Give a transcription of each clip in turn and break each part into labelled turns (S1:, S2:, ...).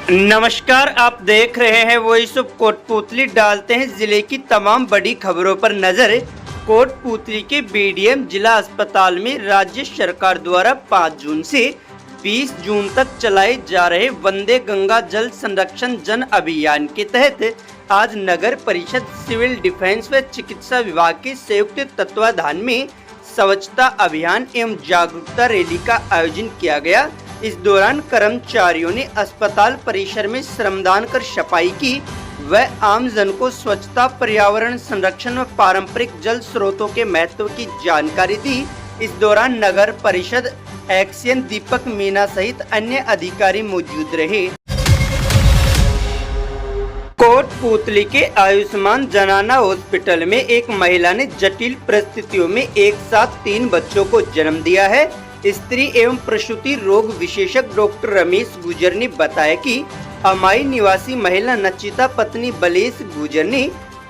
S1: नमस्कार, आप देख रहे हैं वॉइस ऑफ कोटपूतली। डालते हैं जिले की तमाम बड़ी खबरों पर नजर। कोटपूतली के बीडीएम जिला अस्पताल में राज्य सरकार द्वारा 5 जून से 20 जून तक चलाए जा रहे वंदे गंगा जल संरक्षण जन अभियान के तहत आज नगर परिषद, सिविल डिफेंस व चिकित्सा विभाग के संयुक्त तत्वाधान में स्वच्छता अभियान एवं जागरूकता रैली का आयोजन किया गया। इस दौरान कर्मचारियों ने अस्पताल परिसर में श्रमदान कर सफाई की व आमजन को स्वच्छता, पर्यावरण संरक्षण व पारंपरिक जल स्रोतों के महत्व की जानकारी दी। इस दौरान नगर परिषद एक्सियन दीपक मीना सहित अन्य अधिकारी मौजूद रहे। कोटपूतली के आयुष्मान जनाना हॉस्पिटल में एक महिला ने जटिल परिस्थितियों में एक साथ 3 बच्चों को जन्म दिया है। स्त्री एवं प्रसूति रोग विशेषज्ञ डॉक्टर रमेश गुजर ने बताया कि अमाई निवासी महिला नचिता पत्नी बलेश गुजर ने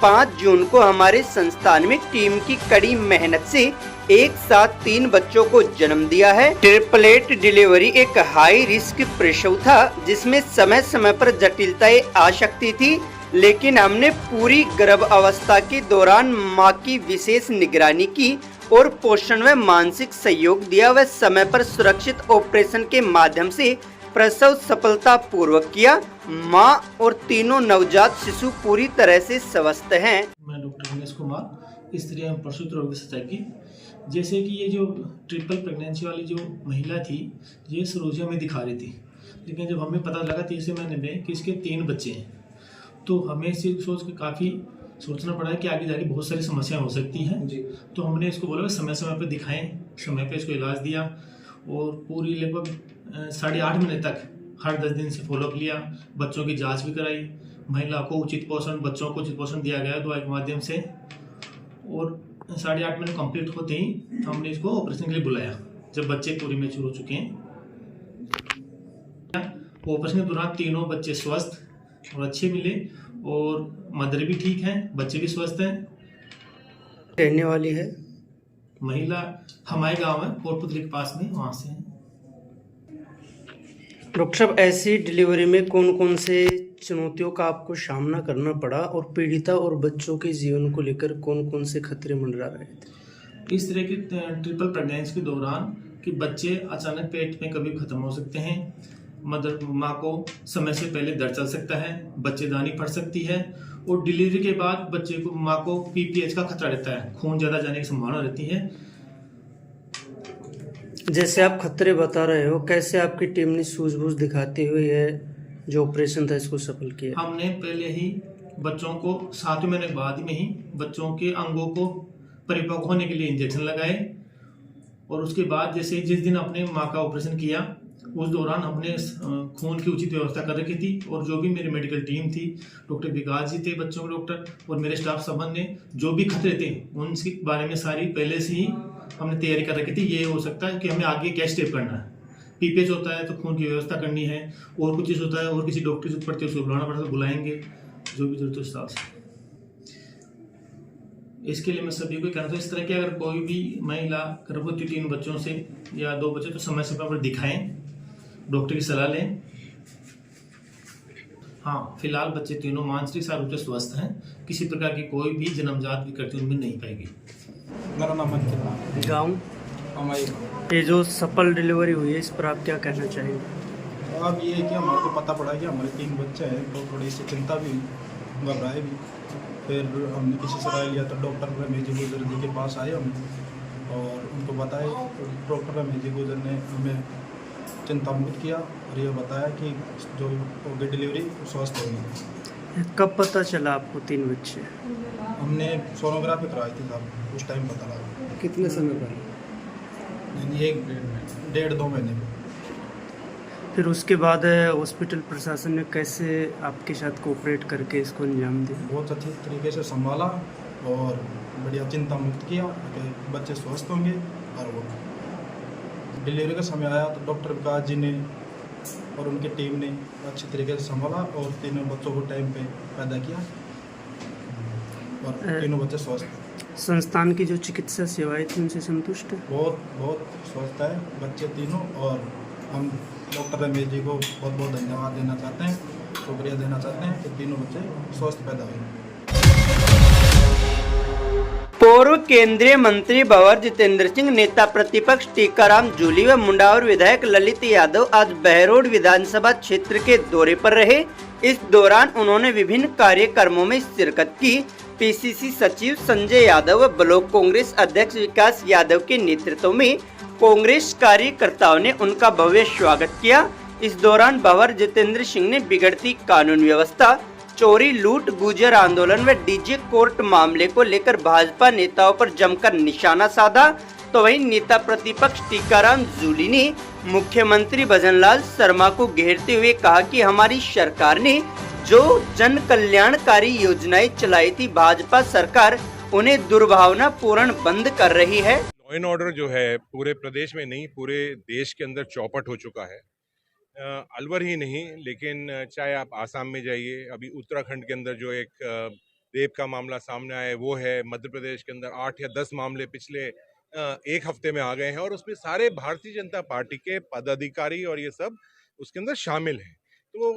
S1: 5 जून को हमारे संस्थान में टीम की कड़ी मेहनत से एक साथ 3 बच्चों को जन्म दिया है। ट्रिपलेट डिलीवरी एक हाई रिस्क प्रसव था जिसमें समय समय पर जटिलताएं आ सकती थी, लेकिन हमने पूरी गर्भ अवस्था के दौरान मां की विशेष निगरानी की और पोषण व मानसिक सहयोग दिया व समय पर सुरक्षित ऑपरेशन के माध्यम से प्रसव सफलतापूर्वक किया। मां और तीनों नवजात शिशु पूरी तरह से स्वस्थ हैं।
S2: मैं डॉक्टर रमेश कुमार, स्त्री एवं प्रसूति रोग विशेषज्ञ। जैसे कि ये जो ट्रिपल प्रेगनेंसी वाली जो महिला थी, ये सरोजिया में दिखा रही थी, लेकिन जब हमें पता लगा 3 महीने में कि इसके 3 बच्चे हैं, तो हमें सिर्फ सोच के काफ़ी सोचना पड़ा है कि आगे जाके बहुत सारी समस्याएं हो सकती हैं जी। तो हमने इसको बोला समय समय पर दिखाएं, समय पे इसको इलाज दिया और पूरी लगभग 8.5 महीने तक हर 10 दिन से फॉलोअप लिया। बच्चों की जांच भी कराई, महिला को उचित पोषण, बच्चों को उचित पोषण दिया गया दवाई के माध्यम से। और 8.5 महीने कंप्लीट होते ही हमने इसको ऑपरेशन के लिए बुलाया, जब बच्चे पूरी मैच्योर हो चुके हैं। ऑपरेशन के दौरान तीनों बच्चे स्वस्थ और अच्छे मिले और मदर भी ठीक है, बच्चे भी स्वस्थ हैं।
S1: रहने वाली है
S2: महिला हमारे गांव में कोटपूतली के पास में, वहां से है।
S1: डॉक्टर साहब, ऐसी डिलीवरी में कौन कौन से चुनौतियों का आपको सामना करना पड़ा और पीड़िता और बच्चों के जीवन को लेकर कौन कौन से खतरे मंडरा रहे थे?
S2: इस तरह की ट्रिपल प्रेगनेंसी के दौरान कि बच्चे अचानक पेट में कभी खत्म हो सकते हैं, मदर माँ को समय से पहले दर्द चल सकता है, बच्चेदानी फट सकती है और डिलीवरी के बाद बच्चे को माँ को पीपीएच का खतरा रहता है, खून ज़्यादा जाने की संभावना रहती है।
S1: जैसे आप खतरे बता रहे हो, कैसे आपकी टीम ने सूझबूझ दिखाते हुए यह जो ऑपरेशन था इसको सफल किया?
S2: हमने पहले ही बच्चों को 7 महीने बाद में ही बच्चों के अंगों को परिपक्व होने के लिए इंजेक्शन लगाए और उसके बाद जैसे जिस दिन अपने माँ का ऑपरेशन किया उस दौरान हमने खून की उचित व्यवस्था कर रखी थी और जो भी मेरी मेडिकल टीम थी, डॉक्टर विकास जी थे, बच्चों के डॉक्टर और मेरे स्टाफ सबन ने जो भी खतरे थे उनके बारे में सारी पहले से ही हमने तैयारी कर रखी थी। ये हो सकता है कि हमें आगे क्या स्टेप करना है, पीपीएच होता है तो खून की व्यवस्था करनी है, और कुछ चीज़ होता है और किसी डॉक्टर की जरूरत पड़ती है उसको बुलाना पड़ता है, बुलाएंगे जो भी जरूरत हो हिसाब से। इसके लिए मैं सभी को कहना था, इस तरह की अगर कोई भी महिला गर्भवती 3 बच्चों से या 2 बच्चे तो समय समय पर दिखाएं, डॉक्टर की सलाह लें। हाँ, फिलहाल बच्चे तीनों मानसिक रूप से स्वस्थ हैं, किसी प्रकार की कोई भी जन्मजात विकृति उनमें नहीं पाएगी।
S3: मेरा नाम है
S1: गाँव
S3: हमारे
S1: ये जो सफल डिलीवरी हुई है, इस पर आप क्या कहना चाहेंगे?
S3: अब ये है कि हमारे को पता पड़ा कि हमारे 3 बच्चे हैं, तो थोड़ी सी चिंता भी, घबराए भी। फिर हमने किसी से राय लिया तो डॉक्टर रमेश गुजर जी के पास आए हम और उनको बताए, तो डॉक्टर रमेश गुजर ने हमें चिंता मुक्त किया और ये बताया कि जो होगी डिलीवरी स्वस्थ होगी।
S1: कब पता चला आपको 3 बच्चे?
S3: हमने सोनोग्राफी कराई थी साहब, उस टाइम पता लगा।
S1: कितने समय पहले?
S3: 1.5-2 महीने में।
S1: फिर उसके बाद हॉस्पिटल प्रशासन ने कैसे आपके साथ कोऑपरेट करके इसको अंजाम दिया?
S3: बहुत अच्छे तरीके से संभाला और बढ़िया चिंता मुक्त किया कि बच्चे स्वस्थ होंगे। और वो डिलीवरी का समय आया तो डॉक्टर विकास जी ने और उनकी टीम ने अच्छे तरीके से संभाला और तीनों बच्चों को टाइम पे पैदा किया और तीनों बच्चे स्वस्थ।
S1: संस्थान की जो चिकित्सा सेवाएं थी उनसे संतुष्ट है?
S3: बहुत बहुत स्वस्थ है बच्चे तीनों और हम डॉक्टर रमेश जी को बहुत बहुत धन्यवाद देना चाहते हैं, शुक्रिया देना चाहते हैं कि तीनों बच्चे स्वस्थ पैदा हुए।
S1: पूर्व केंद्रीय मंत्री भंवर जितेंद्र सिंह, नेता प्रतिपक्ष टीकाराम जूली व मुंडावर विधायक ललित यादव आज बहरोड विधानसभा क्षेत्र के दौरे पर रहे। इस दौरान उन्होंने विभिन्न कार्यक्रमों में शिरकत की। पीसीसी सचिव संजय यादव व ब्लॉक कांग्रेस अध्यक्ष विकास यादव के नेतृत्व में कांग्रेस कार्यकर्ताओं ने उनका भव्य स्वागत किया। इस दौरान भंवर जितेंद्र सिंह ने बिगड़ती कानून व्यवस्था, चोरी, लूट, गुर्जर आंदोलन व डीजे कोर्ट मामले को लेकर भाजपा नेताओं पर जमकर निशाना साधा। तो वहीं नेता प्रतिपक्ष टीकाराम जूली ने मुख्यमंत्री भजनलाल शर्मा को घेरते हुए कहा कि हमारी सरकार ने जो जन कल्याणकारी योजनाएं चलाई थी, भाजपा सरकार उन्हें दुर्भावनापूर्ण बंद कर रही है।
S4: लॉ एंड ऑर्डर जो है पूरे प्रदेश में नहीं, पूरे देश के अंदर चौपट हो चुका है। अलवर ही नहीं, लेकिन चाहे आप आसाम में जाइए, अभी उत्तराखंड के अंदर जो एक रेप का मामला सामने आया है वो है, मध्य प्रदेश के अंदर 8 या 10 मामले पिछले एक हफ्ते में आ गए हैं और उसमें सारे भारतीय जनता पार्टी के पदाधिकारी और ये सब उसके अंदर शामिल हैं। तो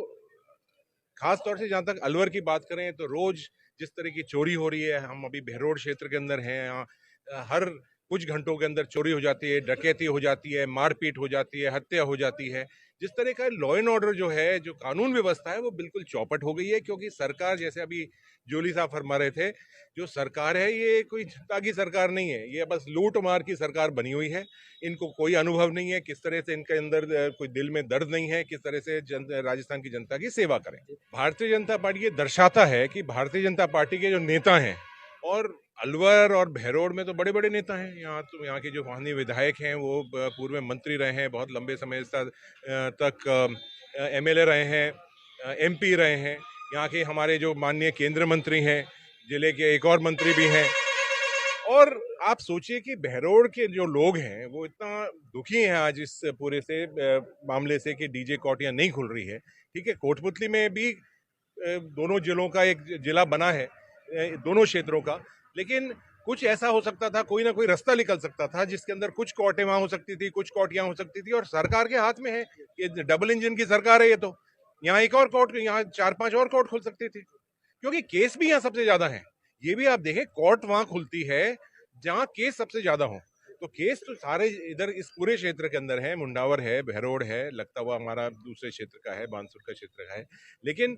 S4: खास तौर से जहाँ तक अलवर की बात करें तो रोज जिस तरह की चोरी हो रही है, हम अभी बहरोड क्षेत्र के अंदर हैं, यहाँ हर कुछ घंटों के अंदर चोरी हो जाती है, डकैती हो जाती है, मारपीट हो जाती है, हत्या हो जाती है। जिस तरह का लॉ एंड ऑर्डर जो है, जो कानून व्यवस्था है, वो बिल्कुल चौपट हो गई है, क्योंकि सरकार, जैसे अभी जोली साहब फरमा रहे थे, जो सरकार है ये कोई जनता की सरकार नहीं है, ये बस लूट मार की सरकार बनी हुई है। इनको कोई अनुभव नहीं है, किस तरह से इनके अंदर कोई दिल में दर्द नहीं है, किस तरह से राजस्थान की जनता की सेवा करें। भारतीय जनता पार्टी ये दर्शाता है कि भारतीय जनता पार्टी के जो नेता हैं, और अलवर और बहरोड में तो बड़े बड़े नेता हैं, यहाँ के जो माननीय विधायक हैं वो पूर्व मंत्री रहे हैं, बहुत लंबे समय तक एमएलए रहे हैं, एमपी रहे हैं। यहाँ के हमारे जो माननीय केंद्रीय मंत्री हैं, जिले के एक और मंत्री भी हैं। और आप सोचिए कि बहरोड के जो लोग हैं वो इतना दुखी हैं आज इस पूरे से मामले से कि डीजे कोर्टियाँ नहीं खुल रही है। ठीक है, कोटपुतली में भी दोनों जिलों का एक जिला बना है, दोनों क्षेत्रों का, लेकिन कुछ ऐसा हो सकता था, कोई ना कोई रास्ता निकल सकता था जिसके अंदर कुछ कोर्टें वहाँ हो सकती थी, कुछ कोर्ट यहाँ हो सकती थी। और सरकार के हाथ में है, ये डबल इंजन की सरकार है, ये तो यहाँ एक और कोर्ट, यहाँ 4-5 और कोर्ट खुल सकती थी, क्योंकि केस भी यहाँ सबसे ज्यादा है। ये भी आप देखें, कोर्ट वहाँ खुलती है जहाँ केस सबसे ज्यादा हो। तो केस तो सारे इधर इस पूरे क्षेत्र के अंदर है, मुंडावर है, बहरोड है, लगता हुआ हमारा दूसरे क्षेत्र का है, बानसूर का क्षेत्र का है। लेकिन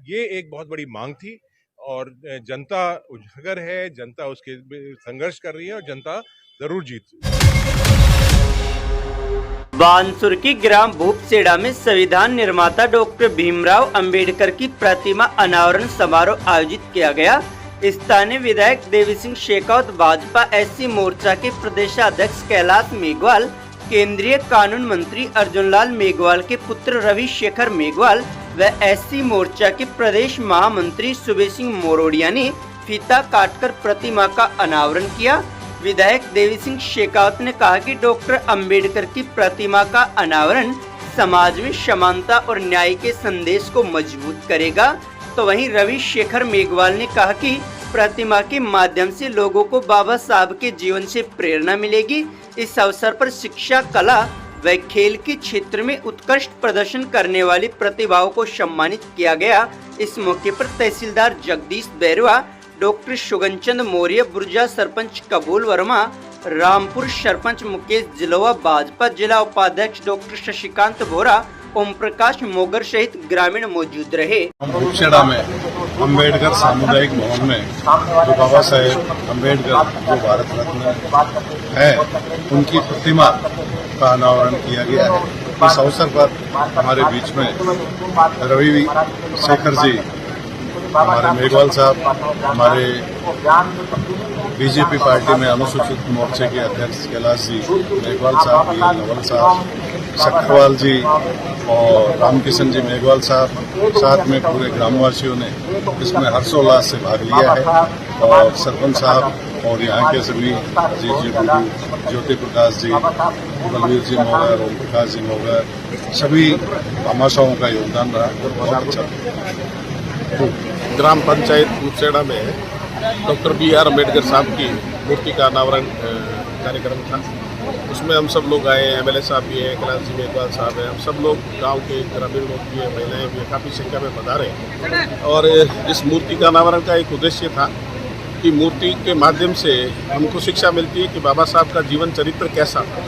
S4: ये एक बहुत बड़ी मांग थी और जनता उजागर है, जनता उसके संघर्ष कर रही है और जनता जरूर जीत।
S1: बानसूर की ग्राम भूपसेड़ा में संविधान निर्माता डॉक्टर भीमराव अंबेडकर की प्रतिमा अनावरण समारोह आयोजित किया गया। स्थानीय विधायक देवी सिंह शेखावत, भाजपा एससी मोर्चा के प्रदेशाध्यक्ष कैलाश मेघवाल, केंद्रीय कानून मंत्री अर्जुनलाल मेघवाल के पुत्र रवि शेखर मेघवाल व एससी मोर्चा के प्रदेश महामंत्री सुबेश सिंह मोरोडिया ने फीता काटकर प्रतिमा का अनावरण किया। विधायक देवी सिंह शेखावत ने कहा कि डॉक्टर अंबेडकर की प्रतिमा का अनावरण समाज में समानता और न्याय के संदेश को मजबूत करेगा। तो वहीं रवि शेखर मेघवाल ने कहा कि प्रतिमा के माध्यम से लोगों को बाबा साहब के जीवन से प्रेरणा मिलेगी। इस अवसर पर शिक्षा, कला व खेल के क्षेत्र में उत्कृष्ट प्रदर्शन करने वाली प्रतिभाओं को सम्मानित किया गया। इस मौके पर तहसीलदार जगदीश बैरवा, डॉक्टर सुगनचंद मौर्य, बुर्जा सरपंच कबूल वर्मा, रामपुर सरपंच मुकेश जिलोवा, भाजपा जिला उपाध्यक्ष डॉक्टर शशिकांत बोरा, ओम प्रकाश मोगर सहित ग्रामीण मौजूद रहे।
S5: भूपसेड़ा में अंबेडकर सामुदायिक भवन में जो बाबा साहेब अंबेडकर जो भारत रत्न है, उनकी प्रतिमा का अनावरण किया गया है। इस अवसर पर हमारे बीच में रवि शेखर जी, हमारे मेघवाल साहब, हमारे बीजेपी पार्टी में अनुसूचित मोर्चे के अध्यक्ष कैलाश जी मेघवाल साहब, नवल साहब, सक्खरवाल जी और रामकिशन जी मेघवाल साहब, साथ में पूरे ग्रामवासियों ने इसमेम हर्षोल्लास से भाग लिया है। और सरपंच साहब और यहाँ के सभी जी ज्योति प्रकाश जी, बलवीर जी मोगर, ओम प्रकाश जी मोगर, सभी भामाशाहों का योगदान रहा, बहुत अच्छा।
S6: ग्राम पंचायत भूपसेड़ा में डॉक्टर बी आर अम्बेडकर साहब की मूर्ति का अनावरण कार्यक्रम था। उसमें हम सब लोग आए, एमएलए साहब भी हैं, कैलाश जी मेघवाल साहब हैं, हम सब लोग गांव के ग्रामीण लोग भी हैं, महिलाएं भी हैं, काफ़ी संख्या में पधारे हैं। और इस मूर्ति का अनावरण का एक उद्देश्य था कि मूर्ति के माध्यम से हमको शिक्षा मिलती है कि बाबा साहब का जीवन चरित्र कैसा था,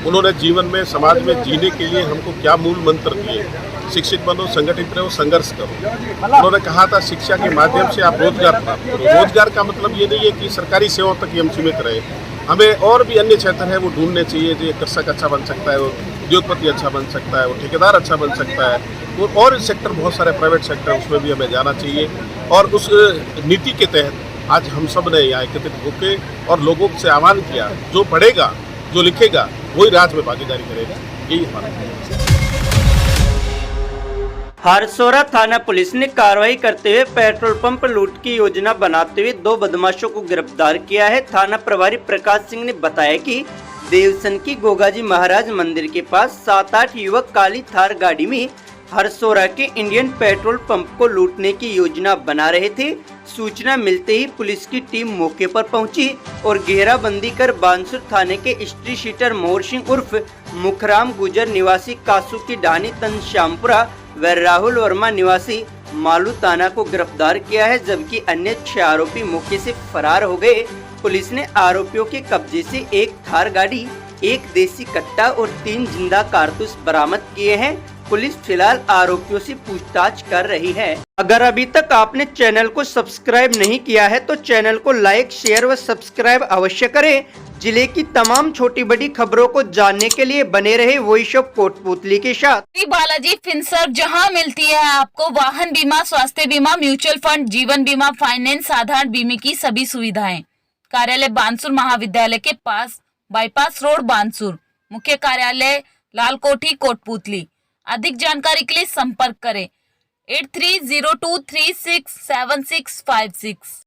S6: उन्होंने जीवन में समाज में जीने के लिए हमको क्या मूल मंत्र दिए। शिक्षित बनो, संगठित रहो, संघर्ष करो। उन्होंने कहा था शिक्षा के माध्यम से आप रोजगार प्राप्त करो। रोजगार का मतलब ये नहीं है कि सरकारी सेवाओं तक ही हम सीमित रहे, हमें और भी अन्य क्षेत्र है वो ढूंढने चाहिए। जो कृषक अच्छा बन सकता है, वो उद्योगपति अच्छा बन सकता है, वो ठेकेदार अच्छा बन सकता है, वो और सेक्टर बहुत सारे प्राइवेट सेक्टर उसमें भी हमें जाना चाहिए। और उस नीति के तहत आज हम सब ने यहाँ एकत्रित होकर और लोगों से आह्वान किया, जो पढ़ेगा, जो लिखेगा, वही राज में भागीदारी करेगा। यही हमारा
S1: हरसौरा थाना पुलिस ने कार्रवाई करते हुए पेट्रोल पंप लूट की योजना बनाते हुए 2 बदमाशों को गिरफ्तार किया है। थाना प्रभारी प्रकाश सिंह ने बताया कि देवसन की गोगाजी महाराज मंदिर के पास 7-8 युवक काली थार गाड़ी में हरसौरा के इंडियन पेट्रोल पंप को लूटने की योजना बना रहे थे। सूचना मिलते ही पुलिस की टीम मौके पर पहुंची और घेराबंदी कर बानसूर थाने के स्ट्रीट शीटर मोहर सिंह उर्फ मुखराम गुजर निवासी कासू की ढानी तनश्यामपुरा व राहुल वर्मा निवासी मालू ताना को गिरफ्तार किया है, जबकि अन्य 6 आरोपी मौके से फरार हो गए। पुलिस ने आरोपियों के कब्जे से 1 थार गाड़ी, 1 देसी कट्टा और 3 जिंदा कारतूस बरामद किए हैं। पुलिस फिलहाल आरोपियों से पूछताछ कर रही है। अगर अभी तक आपने चैनल को सब्सक्राइब नहीं किया है तो चैनल को लाइक, शेयर व सब्सक्राइब अवश्य करें। जिले की तमाम छोटी बड़ी खबरों को जानने के लिए बने रहे वॉइस ऑफ कोटपुतली के साथ।
S7: श्री बालाजी फिनसर्व, जहां मिलती है आपको वाहन बीमा, स्वास्थ्य बीमा, म्यूचुअल फंड, जीवन बीमा, फाइनेंस, साधारण बीमे की सभी सुविधाएं। कार्यालय बानसूर महाविद्यालय के पास, बाईपास रोड बानसूर। मुख्य कार्यालय लालकोठी कोटपुतली। अधिक जानकारी के लिए संपर्क करें 8302367656।